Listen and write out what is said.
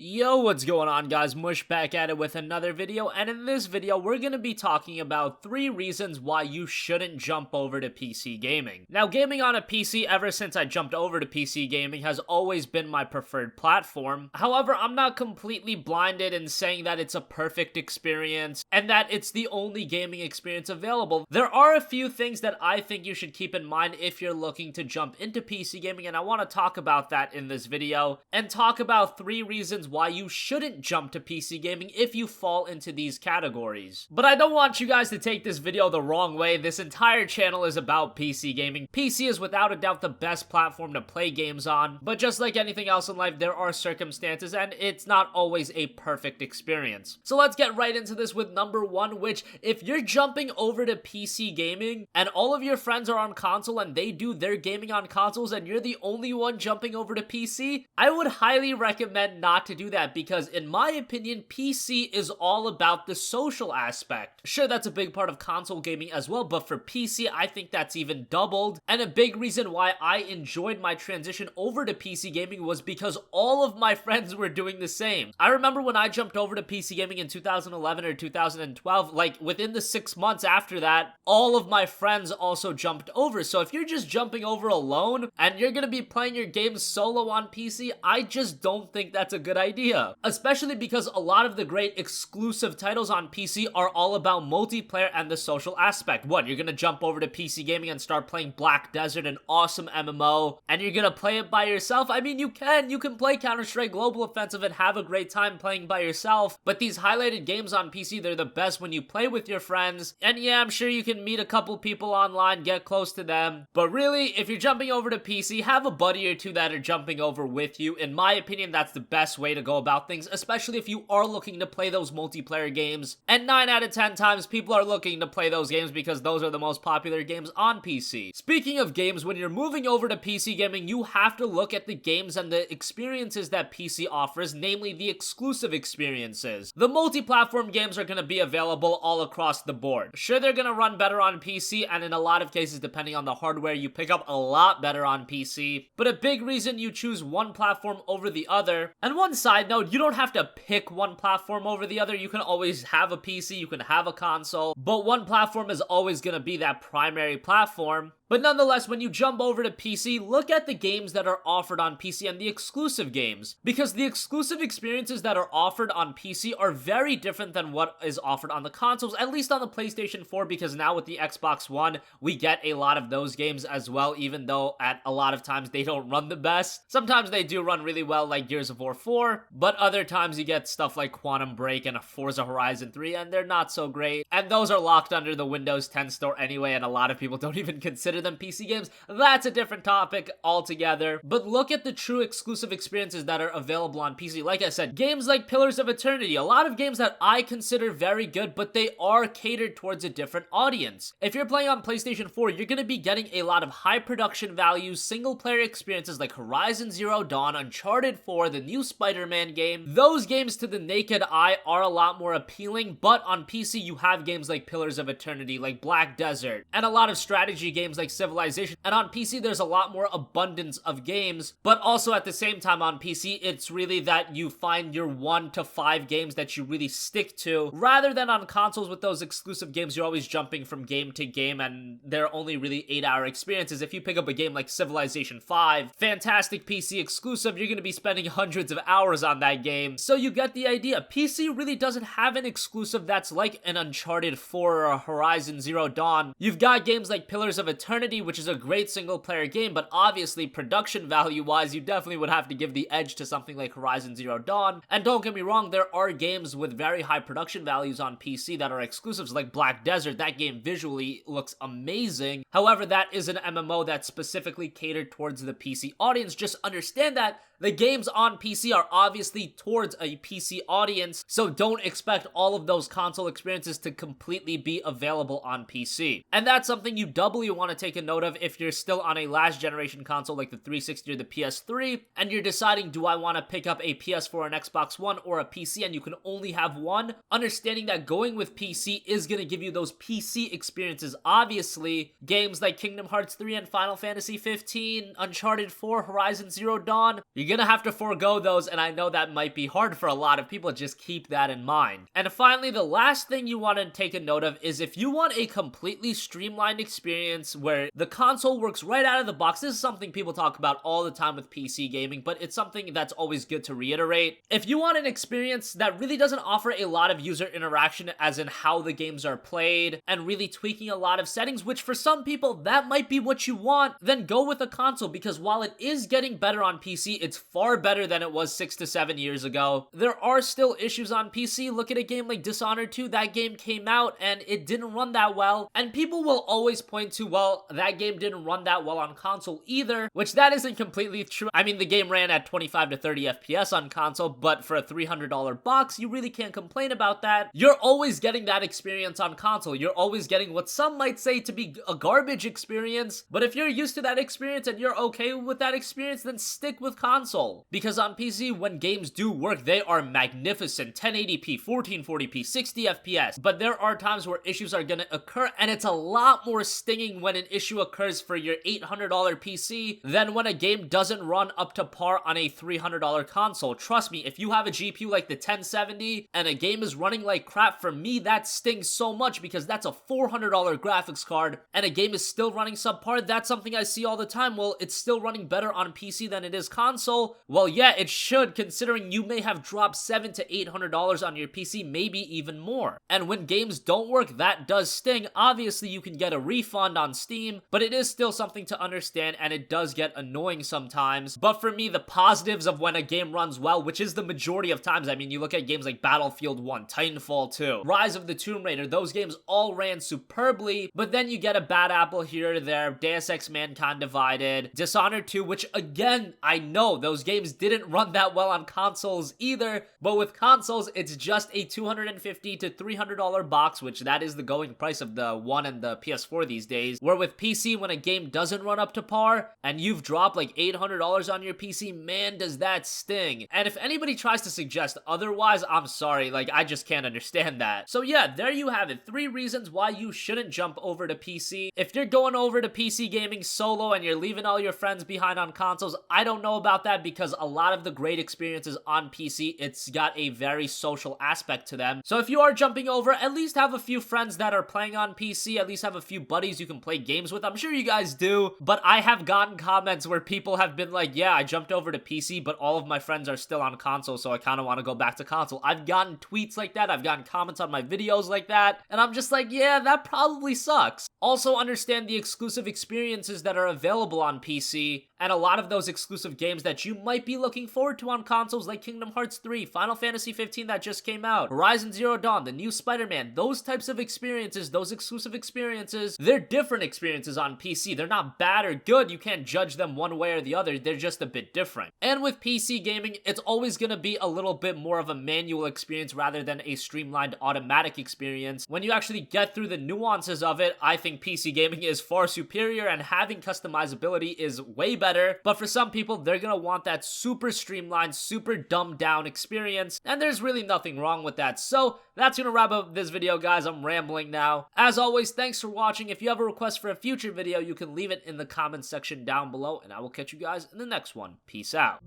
Yo, what's going on guys? Mush back at it with another video, and in this video we're going to be talking about 3 reasons why you shouldn't jump over to PC gaming. Now, gaming on a PC ever since I jumped over to PC gaming has always been my preferred platform. However, I'm not completely blinded in saying that it's a perfect experience and that it's the only gaming experience available. There are a few things that I think you should keep in mind if you're looking to jump into PC gaming, and I want to talk about that in this video and talk about 3 reasons why you shouldn't jump to PC gaming if you fall into these categories. But I don't want you guys to take this video the wrong way. This entire channel is about PC gaming. PC is without a doubt the best platform to play games on, but just like anything else in life, there are circumstances and it's not always a perfect experience. So let's get right into this with number 1, which if you're jumping over to PC gaming and all of your friends are on console and they do their gaming on consoles and you're the only one jumping over to PC, I would highly recommend not to do that, because in my opinion, PC is all about the social aspect. Sure, that's a big part of console gaming as well, but for PC, I think that's even doubled. And a big reason why I enjoyed my transition over to PC gaming was because all of my friends were doing the same. I remember when I jumped over to PC gaming in 2011 or 2012, like within the 6 months after that, all of my friends also jumped over. So if you're just jumping over alone and you're gonna be playing your games solo on PC, I just don't think that's a good idea. Especially because a lot of the great exclusive titles on PC are all about multiplayer and the social aspect. What, you're gonna jump over to PC gaming and start playing Black Desert, an awesome MMO, and you're gonna play it by yourself? I mean, you can play Counter-Strike Global Offensive and have a great time playing by yourself, but these highlighted games on PC, they're the best when you play with your friends. And yeah, I'm sure you can meet a couple people online, get close to them, but really, if you're jumping over to PC, have a buddy or two that are jumping over with you. In my opinion, that's the best way to go about things, especially if you are looking to play those multiplayer games. And 9 out of 10 times, people are looking to play those games because those are the most popular games on PC. Speaking of games, when you're moving over to PC gaming, you have to look at the games and the experiences that PC offers, namely the exclusive experiences. The multi-platform games are going to be available all across the board. Sure, they're going to run better on PC, and in a lot of cases, depending on the hardware, you pick up a lot better on PC. But a big reason you choose one platform over the other, and one side note, you don't have to pick one platform over the other. You can always have a PC, you can have a console, but one platform is always going to be that primary platform. But nonetheless, when you jump over to PC, look at the games that are offered on PC and the exclusive games, because the exclusive experiences that are offered on PC are very different than what is offered on the consoles, at least on the PlayStation 4, because now with the Xbox One, we get a lot of those games as well, even though at a lot of times they don't run the best. Sometimes they do run really well, like Gears of War 4, but other times you get stuff like Quantum Break and Forza Horizon 3, and they're not so great, and those are locked under the Windows 10 store anyway, and a lot of people don't even consider them PC games. That's a different topic altogether. But look at the true exclusive experiences that are available on PC. Like I said, games like Pillars of Eternity, a lot of games that I consider very good, but they are catered towards a different audience. If you're playing on PlayStation 4, you're going to be getting a lot of high production value, single player experiences like Horizon Zero Dawn, Uncharted 4, the new Spider-Man game. Those games to the naked eye are a lot more appealing, but on PC you have games like Pillars of Eternity, like Black Desert, and a lot of strategy games like Civilization. And on PC there's a lot more abundance of games, but also at the same time on PC it's really that you find your 1 to 5 games that you really stick to, rather than on consoles with those exclusive games you're always jumping from game to game and they're only really 8-hour experiences. If you pick up a game like Civilization 5, fantastic PC exclusive, you're going to be spending hundreds of hours on that game. So you get the idea. PC really doesn't have an exclusive that's like an Uncharted 4 or a Horizon Zero Dawn. You've got games like Pillars of Eternity, which is a great single player game, but obviously production value wise you definitely would have to give the edge to something like Horizon Zero Dawn. And don't get me wrong, there are games with very high production values on PC that are exclusives, like Black Desert. That game visually looks amazing. However, that is an MMO that's specifically catered towards the PC audience. Just understand that the games on PC are obviously towards a PC audience, so don't expect all of those console experiences to completely be available on PC. And that's something you doubly want to take a note of if you're still on a last generation console like the 360 or the PS3, and you're deciding, do I want to pick up a PS4, an Xbox One, or a PC, and you can only have one? Understanding that going with PC is going to give you those PC experiences. Obviously, games like Kingdom Hearts 3 and Final Fantasy 15, Uncharted 4, Horizon Zero Dawn, you're gonna have to forego those, and I I know that might be hard for a lot of people, just keep that in mind. And finally, the last thing you want to take a note of is if you want a completely streamlined experience where the console works right out of the box. This is something people talk about all the time with PC gaming, but it's something that's always good to reiterate. If you want an experience that really doesn't offer a lot of user interaction, as in how the games are played, and really tweaking a lot of settings, which for some people that might be what you want, then go with a console, because while it is getting better on PC, it's far better than it was 6 to 7 years ago. There are still issues on PC. Look at a game like Dishonored 2. That game came out and it didn't run that well, and people will always point to, well, that game didn't run that well on console either, which that isn't completely true. I mean, the game ran at 25 to 30 FPS on console, but for a $300 box, you really can't complain about that. You're always getting that experience on console. You're always getting what some might say to be a garbage experience, but if you're used to that experience and you're okay with that experience, then stick with console. Because on PC, when games do work, they are magnificent. 1080p, 1440p, 60 FPS, but there are times where issues are gonna occur, and it's a lot more stinging when an issue occurs for your $800 PC than when a game doesn't run up to par on a $300 console. Trust me, if you have a GPU like the 1070 and a game is running like crap, for me that stings so much, because that's a $400 graphics card and a game is still running subpar. That's something I see all the time. Well, it's still running better on PC than it is console. Well, yeah, it should, considering you may have dropped $700 to $800 on your PC, maybe even more. And when games don't work, that does sting. Obviously, you can get a refund on Steam, but it is still something to understand, and it does get annoying sometimes. But for me, the positives of when a game runs well, which is the majority of times, I mean, you look at games like Battlefield 1, Titanfall 2, Rise of the Tomb Raider, those games all ran superbly, but then you get a bad apple here or there. Deus Ex Mankind Divided, Dishonored 2, which again, I know those games didn't run that well on consoles either, but with consoles, it's just a $250 to $300 box, which that is the going price of the One and the PS4 these days, where with PC, when a game doesn't run up to par, and you've dropped like $800 on your PC, man, does that sting. And if anybody tries to suggest otherwise, I'm sorry, like, I just can't understand that. So yeah, there you have it. 3 reasons why you shouldn't jump over to PC. If you're going over to PC gaming solo and you're leaving all your friends behind on consoles, I don't know about that, because a lot of the great experiences on PC, it's got a very social aspect to them. So if you are jumping over, at least have a few friends that are playing on PC, at least have a few buddies you can play games with. I'm sure you guys do, but I have gotten comments where people have been like, yeah, I jumped over to PC, but all of my friends are still on console, so I kind of want to go back to console. I've gotten tweets like that, I've gotten comments on my videos like that, and I'm just like, yeah, that probably sucks. Also understand the exclusive experiences that are available on PC, and a lot of those exclusive games that you might be looking forward to on consoles, like Kingdom Hearts 3, Final Fantasy 15 that just came out, Horizon Zero Dawn, the new Spider-Man, those types of experiences, those exclusive experiences, they're different experiences on PC. They're not bad or good, you can't judge them one way or the other, they're just a bit different. And with PC gaming, it's always gonna be a little bit more of a manual experience rather than a streamlined automatic experience. When you actually get through the nuances of it, I think PC gaming is far superior, and having customizability is way better, but for some people, they're gonna want that super streamlined, super dumbed down experience, and there's really nothing wrong with that. So that's gonna wrap up this video, guys. I'm rambling now. As always, thanks for watching. If you have a request for a future video, you can leave it in the comments section down below, and I will catch you guys in the next one. Peace out.